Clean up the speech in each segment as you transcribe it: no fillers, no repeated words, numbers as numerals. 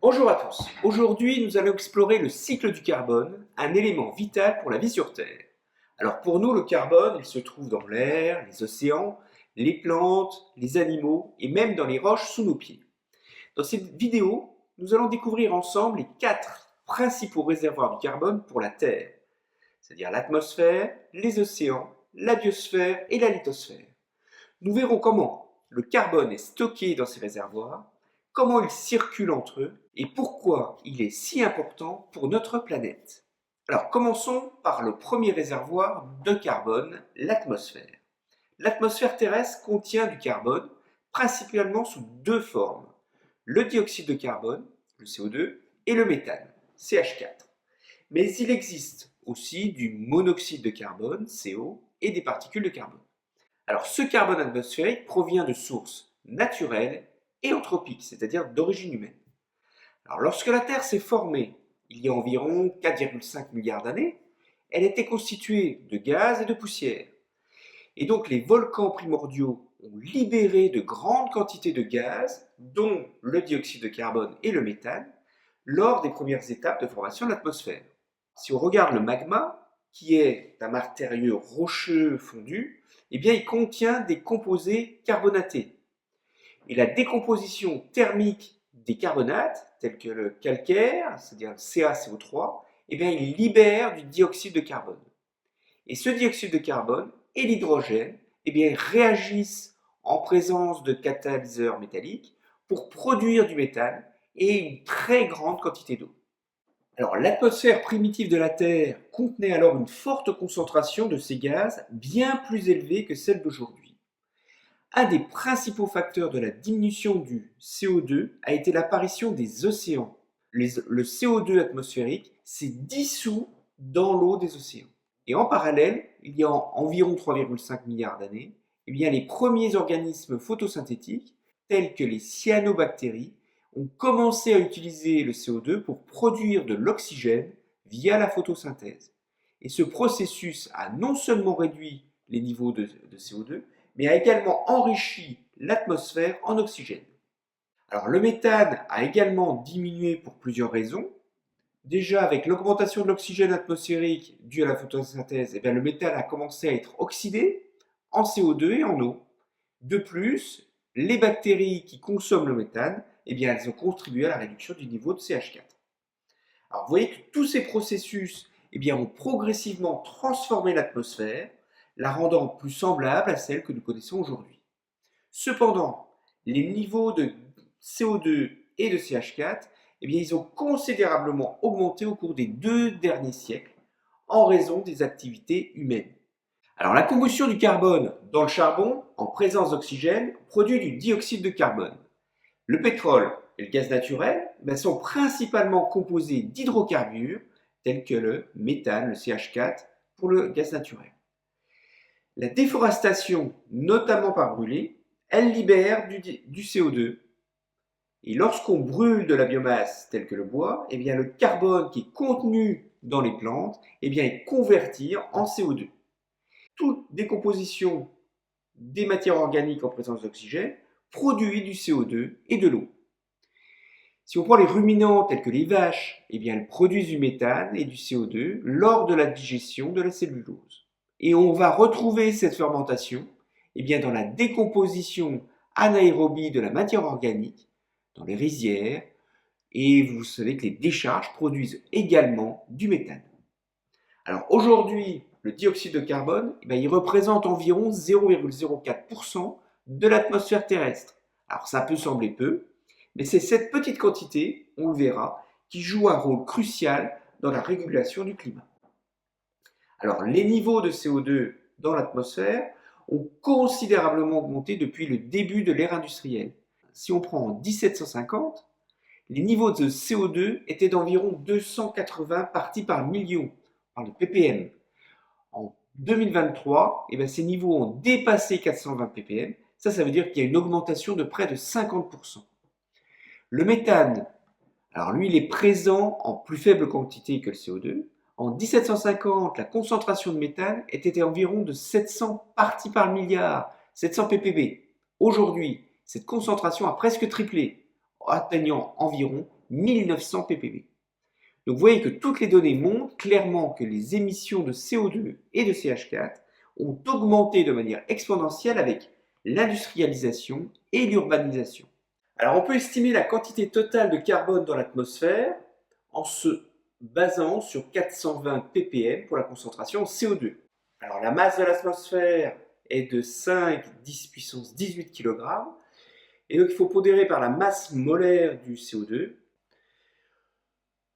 Bonjour à tous. Aujourd'hui, nous allons explorer le cycle du carbone, un élément vital pour la vie sur Terre. Alors pour nous, le carbone, il se trouve dans l'air, les océans, les plantes, les animaux et même dans les roches sous nos pieds. Dans cette vidéo, nous allons découvrir ensemble les 4 principaux réservoirs du carbone pour la Terre, c'est-à-dire l'atmosphère, les océans, la biosphère et la lithosphère. Nous verrons comment le carbone est stocké dans ces réservoirs, comment ils circulent entre eux et pourquoi il est si important pour notre planète. Alors commençons par le premier réservoir de carbone, l'atmosphère. L'atmosphère terrestre contient du carbone, principalement sous 2 formes, le dioxyde de carbone, le CO2, et le méthane, CH4. Mais il existe aussi du monoxyde de carbone, CO, et des particules de carbone. Alors ce carbone atmosphérique provient de sources naturelles et anthropiques, c'est-à-dire d'origine humaine. Alors lorsque la Terre s'est formée il y a environ 4,5 milliards d'années, elle était constituée de gaz et de poussière. Et donc les volcans primordiaux ont libéré de grandes quantités de gaz, dont le dioxyde de carbone et le méthane, lors des premières étapes de formation de l'atmosphère. Si on regarde le magma, qui est un matériau rocheux fondu, eh bien il contient des composés carbonatés. Et la décomposition thermique des carbonates, tels que le calcaire, c'est-à-dire le CaCO3, eh bien il libère du dioxyde de carbone. Et ce dioxyde de carbone et l'hydrogène eh bien, réagissent en présence de catalyseurs métalliques pour produire du méthane et une très grande quantité d'eau. Alors, l'atmosphère primitive de la Terre contenait alors une forte concentration de ces gaz, bien plus élevée que celle d'aujourd'hui. Un des principaux facteurs de la diminution du CO2 a été l'apparition des océans. Le CO2 atmosphérique s'est dissous dans l'eau des océans. Et en parallèle, il y a environ 3,5 milliards d'années, eh bien, les premiers organismes photosynthétiques, tels que les cyanobactéries, ont commencé à utiliser le CO2 pour produire de l'oxygène via la photosynthèse. Et ce processus a non seulement réduit les niveaux de CO2, mais a également enrichi l'atmosphère en oxygène. Alors le méthane a également diminué pour plusieurs raisons. Déjà, avec l'augmentation de l'oxygène atmosphérique due à la photosynthèse, le méthane a commencé à être oxydé en CO2 et en eau. De plus, les bactéries qui consomment le méthane, elles ont contribué à la réduction du niveau de CH4. Alors, vous voyez que tous ces processus ont progressivement transformé l'atmosphère, la rendant plus semblable à celle que nous connaissons aujourd'hui. Cependant, les niveaux de CO2 et de CH4 ils ont considérablement augmenté au cours des 2 derniers siècles en raison des activités humaines. Alors la combustion du carbone dans le charbon, en présence d'oxygène, produit du dioxyde de carbone. Le pétrole et le gaz naturel sont principalement composés d'hydrocarbures tels que le méthane, le CH4, pour le gaz naturel. La déforestation, notamment par brûlée, elle libère du CO2. Et lorsqu'on brûle de la biomasse telle que le bois, le carbone qui est contenu dans les plantes est converti en CO2. Toute décomposition des matières organiques en présence d'oxygène produit du CO2 et de l'eau. Si on prend les ruminants tels que les vaches, elles produisent du méthane et du CO2 lors de la digestion de la cellulose. Et on va retrouver cette fermentation dans la décomposition anaérobie de la matière organique, dans les rizières, et vous savez que les décharges produisent également du méthane. Alors aujourd'hui, le dioxyde de carbone, il représente environ 0,04% de l'atmosphère terrestre. Alors ça peut sembler peu, mais c'est cette petite quantité, on le verra, qui joue un rôle crucial dans la régulation du climat. Alors les niveaux de CO2 dans l'atmosphère ont considérablement augmenté depuis le début de l'ère industrielle. Si on prend en 1750, les niveaux de CO2 étaient d'environ 280 parties par million, par le ppm. En 2023, ces niveaux ont dépassé 420 ppm. Ça veut dire qu'il y a une augmentation de près de 50%. Le méthane, alors lui, il est présent en plus faible quantité que le CO2. En 1750, la concentration de méthane était environ de 700 parties par milliard, 700 ppb. Aujourd'hui, cette concentration a presque triplé, atteignant environ 1900 ppb. Donc vous voyez que toutes les données montrent clairement que les émissions de CO2 et de CH4 ont augmenté de manière exponentielle avec l'industrialisation et l'urbanisation. Alors on peut estimer la quantité totale de carbone dans l'atmosphère en se basant sur 420 ppm pour la concentration en CO2. Alors la masse de l'atmosphère est de 5,10 puissance 18 kg, et donc il faut pondérer par la masse molaire du CO2.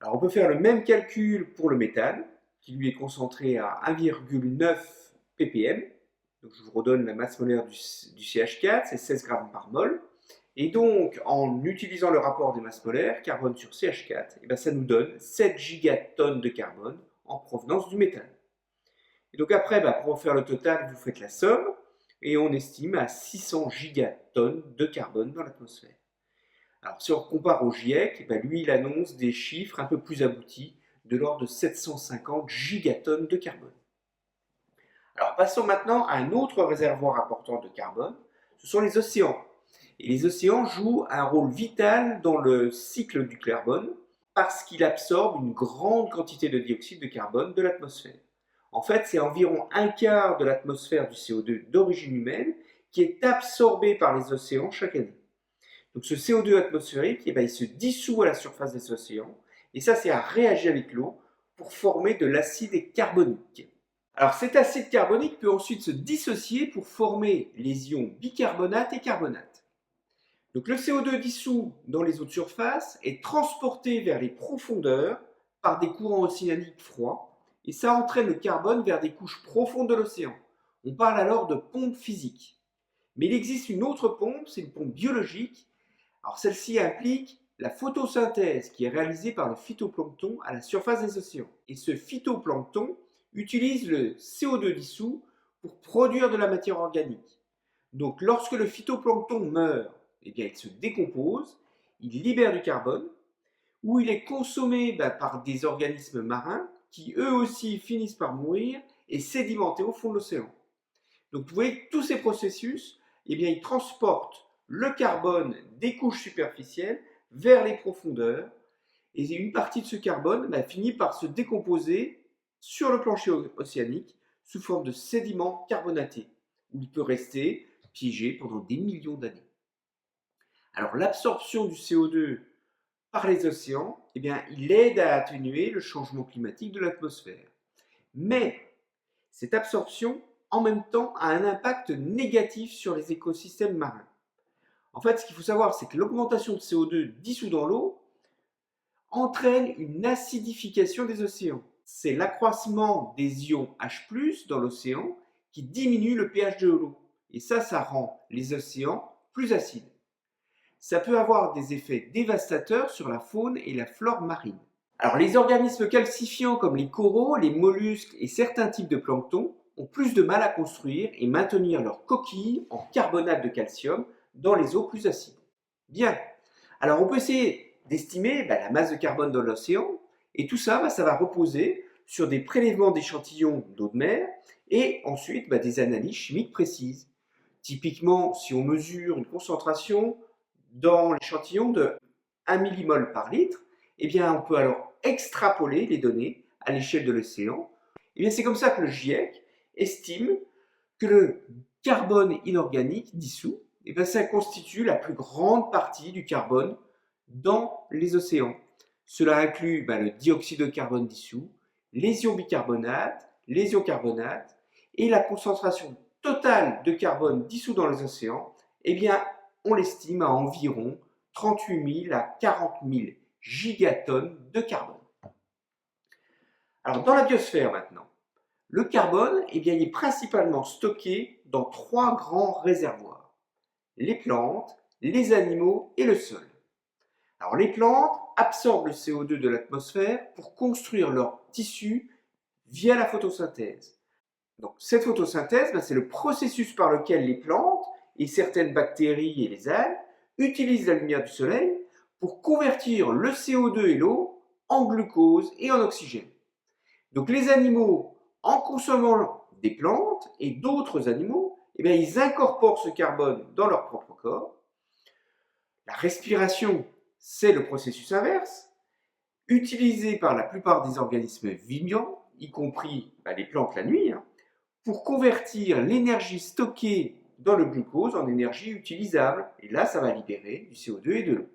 Alors on peut faire le même calcul pour le méthane, qui lui est concentré à 1,9 ppm. Donc je vous redonne la masse molaire du CH4, c'est 16 grammes par mol. Et donc, en utilisant le rapport des masses molaires, carbone sur CH4, et bien ça nous donne 7 gigatonnes de carbone en provenance du méthane. Et donc après, pour faire le total, vous faites la somme, et on estime à 600 gigatonnes de carbone dans l'atmosphère. Alors si on compare au GIEC, lui il annonce des chiffres un peu plus aboutis, de l'ordre de 750 gigatonnes de carbone. Alors passons maintenant à un autre réservoir important de carbone, ce sont les océans. Et les océans jouent un rôle vital dans le cycle du carbone parce qu'ils absorbent une grande quantité de dioxyde de carbone de l'atmosphère. En fait, c'est environ un quart de l'atmosphère du CO2 d'origine humaine qui est absorbé par les océans chaque année. Donc ce CO2 atmosphérique, il se dissout à la surface des océans et ça réagit avec l'eau pour former de l'acide carbonique. Alors cet acide carbonique peut ensuite se dissocier pour former les ions bicarbonate et carbonate. Donc le CO2 dissous dans les eaux de surface est transporté vers les profondeurs par des courants océaniques froids et ça entraîne le carbone vers des couches profondes de l'océan. On parle alors de pompe physique. Mais il existe une autre pompe, c'est une pompe biologique. Alors celle-ci implique la photosynthèse qui est réalisée par le phytoplancton à la surface des océans. Et ce phytoplancton utilise le CO2 dissous pour produire de la matière organique. Donc lorsque le phytoplancton meurt, il se décompose, il libère du carbone, ou il est consommé par des organismes marins qui eux aussi finissent par mourir et sédimenter au fond de l'océan. Donc vous voyez que tous ces processus, ils transportent le carbone des couches superficielles vers les profondeurs, et une partie de ce carbone finit par se décomposer sur le plancher océanique sous forme de sédiments carbonatés, où il peut rester piégé pendant des millions d'années. Alors l'absorption du CO2 par les océans, il aide à atténuer le changement climatique de l'atmosphère. Mais cette absorption, en même temps, a un impact négatif sur les écosystèmes marins. En fait, ce qu'il faut savoir, c'est que l'augmentation de CO2 dissous dans l'eau entraîne une acidification des océans. C'est l'accroissement des ions H+ dans l'océan qui diminue le pH de l'eau. Et ça rend les océans plus acides. Ça peut avoir des effets dévastateurs sur la faune et la flore marine. Alors les organismes calcifiants comme les coraux, les mollusques et certains types de plancton ont plus de mal à construire et maintenir leurs coquilles en carbonate de calcium dans les eaux plus acides. Bien, alors on peut essayer d'estimer la masse de carbone dans l'océan et tout ça, ça va reposer sur des prélèvements d'échantillons d'eau de mer et ensuite des analyses chimiques précises. Typiquement, si on mesure une concentration dans l'échantillon de 1 millimol par litre, on peut alors extrapoler les données à l'échelle de l'océan. C'est comme ça que le GIEC estime que le carbone inorganique dissous, ça constitue la plus grande partie du carbone dans les océans. Cela inclut le dioxyde de carbone dissous, les ions bicarbonates, les ions carbonates, et la concentration totale de carbone dissous dans les océans, on l'estime à environ 38 000 à 40 000 gigatonnes de carbone. Alors dans la biosphère maintenant, le carbone il est principalement stocké dans 3 grands réservoirs: les plantes, les animaux et le sol. Alors les plantes absorbent le CO2 de l'atmosphère pour construire leurs tissus via la photosynthèse. Donc cette photosynthèse, c'est le processus par lequel les plantes et certaines bactéries et les algues utilisent la lumière du soleil pour convertir le CO2 et l'eau en glucose et en oxygène. Donc les animaux, en consommant des plantes et d'autres animaux, ils incorporent ce carbone dans leur propre corps. La respiration c'est le processus inverse, utilisé par la plupart des organismes vivants, y compris les plantes la nuit, pour convertir l'énergie stockée dans le glucose en énergie utilisable. Et là, ça va libérer du CO2 et de l'eau.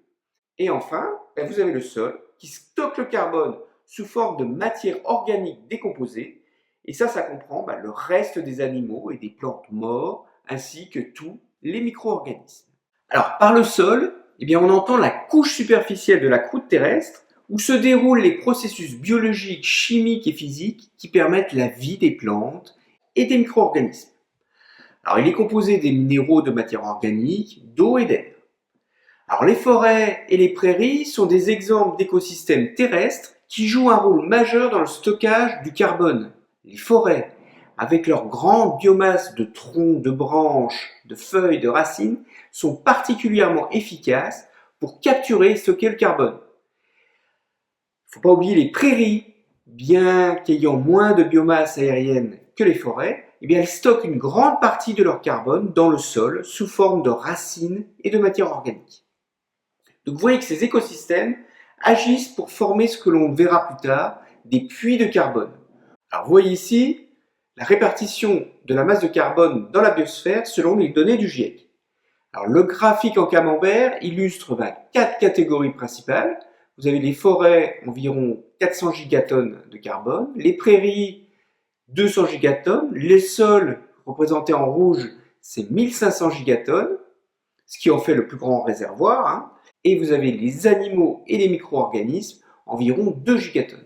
Et enfin, vous avez le sol qui stocke le carbone sous forme de matière organique décomposée. Et ça comprend le reste des animaux et des plantes morts, ainsi que tous les micro-organismes. Alors, par le sol, on entend la couche superficielle de la croûte terrestre, où se déroulent les processus biologiques, chimiques et physiques qui permettent la vie des plantes et des micro-organismes. Alors, il est composé des minéraux, de matière organique, d'eau et d'air. Alors, les forêts et les prairies sont des exemples d'écosystèmes terrestres qui jouent un rôle majeur dans le stockage du carbone. Les forêts, avec leur grande biomasse de troncs, de branches, de feuilles, de racines, sont particulièrement efficaces pour capturer et stocker le carbone. Il ne faut pas oublier les prairies, bien qu'ayant moins de biomasse aérienne que les forêts, elles stockent une grande partie de leur carbone dans le sol sous forme de racines et de matière organique. Donc vous voyez que ces écosystèmes agissent pour former ce que l'on verra plus tard, des puits de carbone. Alors vous voyez ici la répartition de la masse de carbone dans la biosphère selon les données du GIEC. Alors le graphique en camembert illustre 4 catégories principales. Vous avez les forêts, environ 400 gigatonnes de carbone, les prairies, 200 gigatonnes, les sols, représentés en rouge, c'est 1500 gigatonnes, ce qui en fait le plus grand réservoir, et vous avez les animaux et les micro-organismes, environ 2 gigatonnes.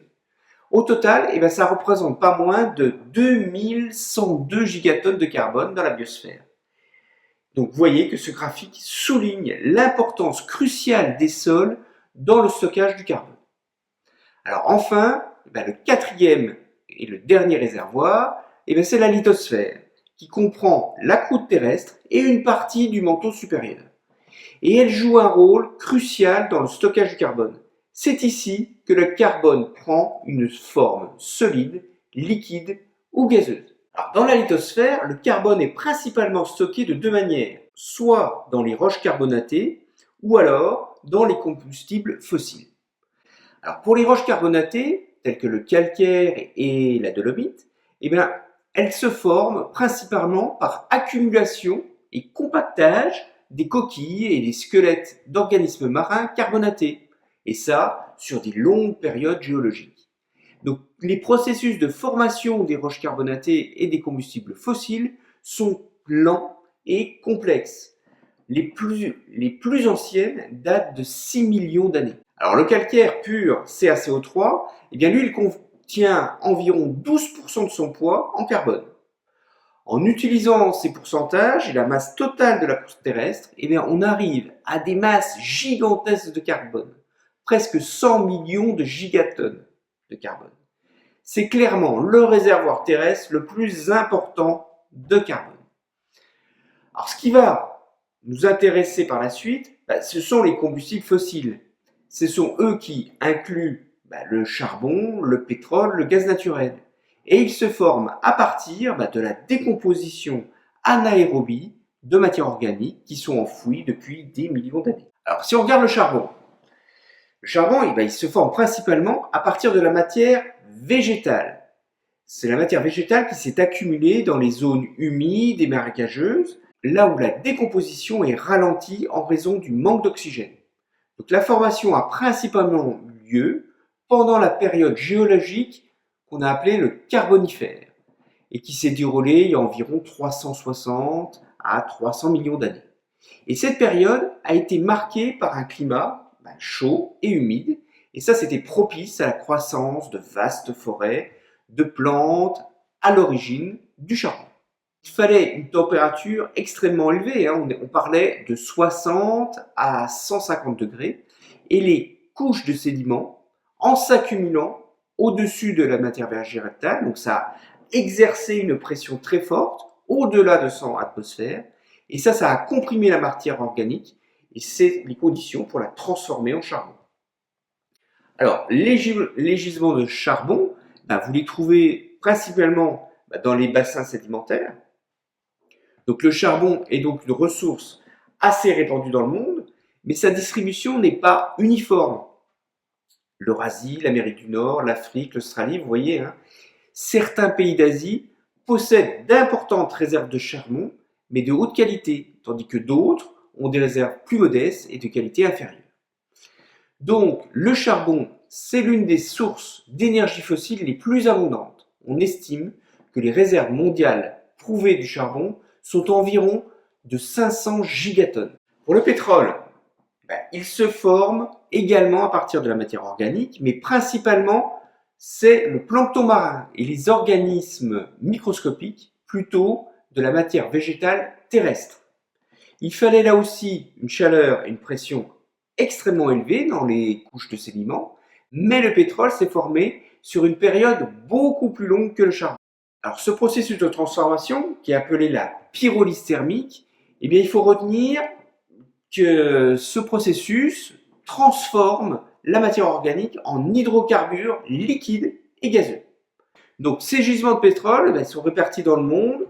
Au total, ça représente pas moins de 2102 gigatonnes de carbone dans la biosphère. Donc vous voyez que ce graphique souligne l'importance cruciale des sols dans le stockage du carbone. Alors enfin, le quatrième et le dernier réservoir, c'est la lithosphère, qui comprend la croûte terrestre et une partie du manteau supérieur. Et elle joue un rôle crucial dans le stockage du carbone. C'est ici que le carbone prend une forme solide, liquide ou gazeuse. Alors, dans la lithosphère, le carbone est principalement stocké de deux manières, soit dans les roches carbonatées ou alors dans les combustibles fossiles. Alors, pour les roches carbonatées, telles que le calcaire et la dolomite, elles se forment principalement par accumulation et compactage des coquilles et des squelettes d'organismes marins carbonatés, et ça sur des longues périodes géologiques. Donc, les processus de formation des roches carbonatées et des combustibles fossiles sont lents et complexes. Les plus anciennes datent de 6 millions d'années. Alors, le calcaire pur CaCO3, lui, il contient environ 12% de son poids en carbone. En utilisant ces pourcentages et la masse totale de la croûte terrestre, on arrive à des masses gigantesques de carbone, presque 100 millions de gigatonnes de carbone. C'est clairement le réservoir terrestre le plus important de carbone. Alors, ce qui va nous intéresser par la suite, ce sont les combustibles fossiles. Ce sont eux qui incluent le charbon, le pétrole, le gaz naturel. Et ils se forment à partir de la décomposition anaérobie de matières organiques qui sont enfouies depuis des millions d'années. Alors, si on regarde le charbon, il se forme principalement à partir de la matière végétale. C'est la matière végétale qui s'est accumulée dans les zones humides et marécageuses, là où la décomposition est ralentie en raison du manque d'oxygène. Donc la formation a principalement eu lieu pendant la période géologique qu'on a appelée le Carbonifère et qui s'est déroulée il y a environ 360 à 300 millions d'années. Et cette période a été marquée par un climat chaud et humide, et ça c'était propice à la croissance de vastes forêts, de plantes à l'origine du charbon. Il fallait une température extrêmement élevée, on parlait de 60 à 150 degrés, et les couches de sédiments, en s'accumulant au-dessus de la matière végétale, donc ça a exercé une pression très forte, au-delà de 100 atmosphères, et ça a comprimé la matière organique, et c'est les conditions pour la transformer en charbon. Alors, les gisements de charbon, vous les trouvez principalement dans les bassins sédimentaires. Donc le charbon est donc une ressource assez répandue dans le monde, mais sa distribution n'est pas uniforme. L'Eurasie, l'Amérique du Nord, l'Afrique, l'Australie, vous voyez, hein. Certains pays d'Asie possèdent d'importantes réserves de charbon, mais de haute qualité, tandis que d'autres ont des réserves plus modestes et de qualité inférieure. Donc, le charbon, c'est l'une des sources d'énergie fossile les plus abondantes. On estime que les réserves mondiales prouvées du charbon sont environ de 500 gigatonnes. Pour le pétrole, il se forme également à partir de la matière organique, mais principalement, c'est le plancton marin et les organismes microscopiques, plutôt de la matière végétale terrestre. Il fallait là aussi une chaleur et une pression extrêmement élevées dans les couches de sédiments, mais le pétrole s'est formé sur une période beaucoup plus longue que le charbon. Alors ce processus de transformation, qui est appelé la pyrolyse thermique, eh bien, il faut retenir que ce processus transforme la matière organique en hydrocarbures liquides et gazeux. Donc ces gisements de pétrole sont répartis dans le monde,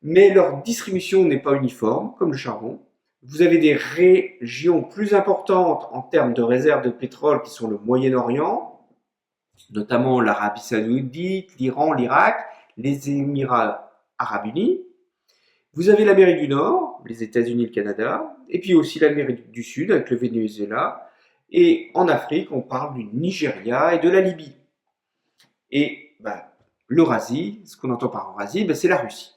mais leur distribution n'est pas uniforme, comme le charbon. Vous avez des régions plus importantes en termes de réserves de pétrole qui sont le Moyen-Orient, notamment l'Arabie Saoudite, l'Iran, l'Irak, les Émirats Arabes Unis. Vous avez l'Amérique du Nord, les États-Unis, le Canada, et puis aussi l'Amérique du Sud avec le Venezuela. Et en Afrique, on parle du Nigeria et de la Libye. Et l'Eurasie, ce qu'on entend par Eurasie, c'est la Russie.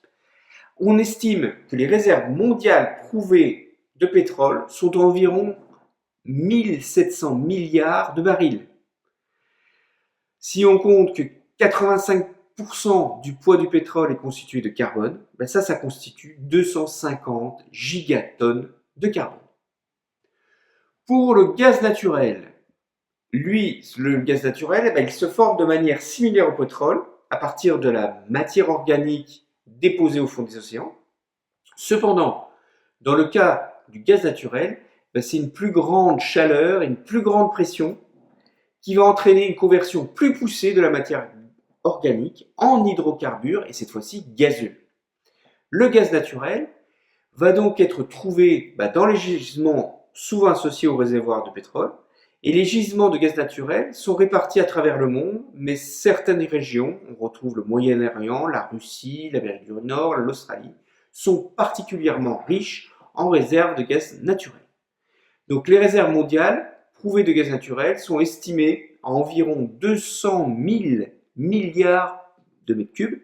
On estime que les réserves mondiales prouvées de pétrole sont d'environ 1700 milliards de barils. Si on compte que 85% du poids du pétrole est constitué de carbone, ça constitue 250 gigatonnes de carbone. Pour le gaz naturel, lui, le gaz naturel, il se forme de manière similaire au pétrole à partir de la matière organique déposée au fond des océans. Cependant, dans le cas du gaz naturel, c'est une plus grande chaleur et une plus grande pression qui va entraîner une conversion plus poussée de la matière organique en hydrocarbures et cette fois-ci gazeux. Le gaz naturel va donc être trouvé dans les gisements souvent associés aux réservoirs de pétrole et les gisements de gaz naturel sont répartis à travers le monde, mais certaines régions, on retrouve le Moyen-Orient, la Russie, l'Amérique du Nord, l'Australie, sont particulièrement riches en réserves de gaz naturel. Donc les réserves mondiales prouvées de gaz naturel sont estimées à environ 200 000 milliards de mètres cubes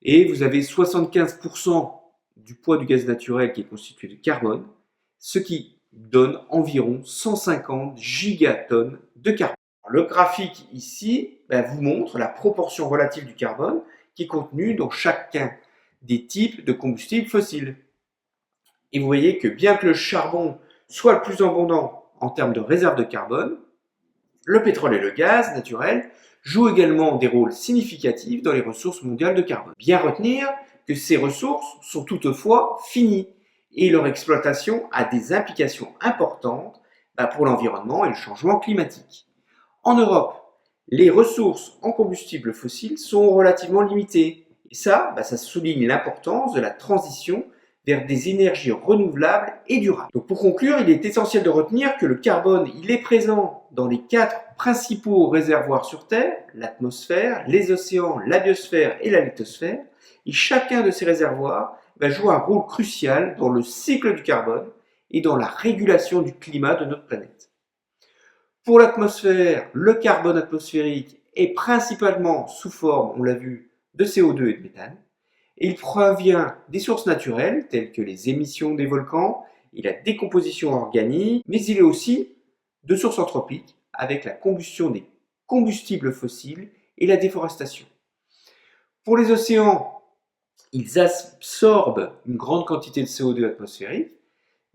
et vous avez 75% du poids du gaz naturel qui est constitué de carbone, ce qui donne environ 150 gigatonnes de carbone. Le graphique ici vous montre la proportion relative du carbone qui est contenue dans chacun des types de combustibles fossiles. Et vous voyez que bien que le charbon soit le plus abondant en termes de réserve de carbone, le pétrole et le gaz naturel jouent également des rôles significatifs dans les ressources mondiales de carbone. Bien retenir que ces ressources sont toutefois finies et leur exploitation a des implications importantes pour l'environnement et le changement climatique. En Europe, les ressources en combustibles fossiles sont relativement limitées. Et ça souligne l'importance de la transition vers des énergies renouvelables et durables. Donc pour conclure, il est essentiel de retenir que le carbone, il est présent dans les 4 principaux réservoirs sur Terre, l'atmosphère, les océans, la biosphère et la lithosphère. Et chacun de ces réservoirs va jouer un rôle crucial dans le cycle du carbone et dans la régulation du climat de notre planète. Pour l'atmosphère, le carbone atmosphérique est principalement sous forme, on l'a vu, de CO2 et de méthane. Et il provient des sources naturelles, telles que les émissions des volcans et la décomposition organique, mais il est aussi de sources anthropiques, avec la combustion des combustibles fossiles et la déforestation. Pour les océans, ils absorbent une grande quantité de CO2 atmosphérique,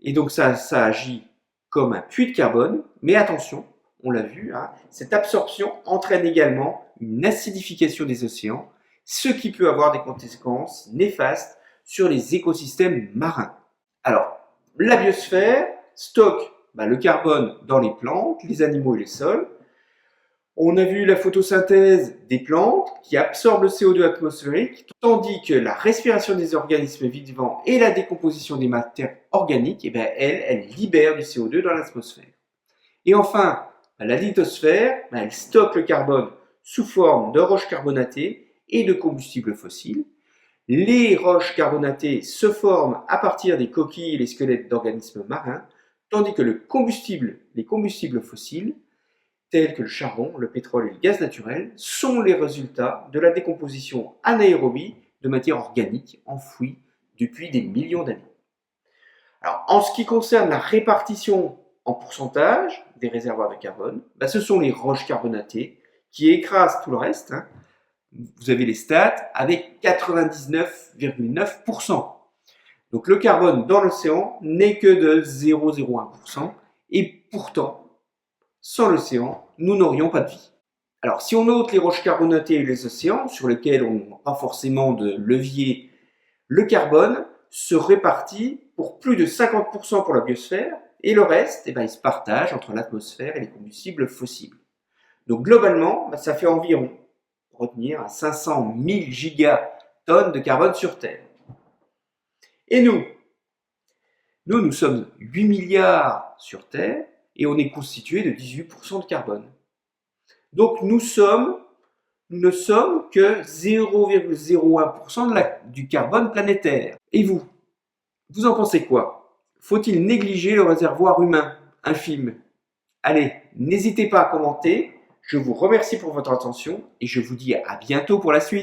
et donc ça agit comme un puits de carbone, mais attention, on l'a vu, cette absorption entraîne également une acidification des océans, ce qui peut avoir des conséquences néfastes sur les écosystèmes marins. Alors, la biosphère stocke le carbone dans les plantes, les animaux et les sols. On a vu la photosynthèse des plantes qui absorbent le CO2 atmosphérique, tandis que la respiration des organismes vivants et la décomposition des matières organiques, elles libèrent du CO2 dans l'atmosphère. Et enfin, la lithosphère, elle stocke le carbone sous forme de roches carbonatées et de combustibles fossiles. Les roches carbonatées se forment à partir des coquilles et les squelettes d'organismes marins, tandis que les combustibles fossiles, tels que le charbon, le pétrole et le gaz naturel, sont les résultats de la décomposition anaérobie de matière organique enfouie depuis des millions d'années. Alors, en ce qui concerne la répartition en pourcentage des réservoirs de carbone, ce sont les roches carbonatées qui écrasent tout le reste. Vous avez les stats avec 99,9%. Donc le carbone dans l'océan n'est que de 0,01%. Et pourtant, sans l'océan, nous n'aurions pas de vie. Alors, si on note les roches carbonatées et les océans, sur lesquels on n'a pas forcément de levier, le carbone se répartit pour plus de 50% pour la biosphère, et le reste, il se partage entre l'atmosphère et les combustibles fossiles. Donc globalement, ça fait environ, pour retenir, 500 000 gigatonnes de carbone sur Terre. Et nous sommes 8 milliards sur Terre, et on est constitué de 18% de carbone. Donc nous ne sommes que 0,01% du carbone planétaire. Et vous en pensez quoi? Faut-il négliger le réservoir humain infime? Allez, n'hésitez pas à commenter. Je vous remercie pour votre attention et je vous dis à bientôt pour la suite.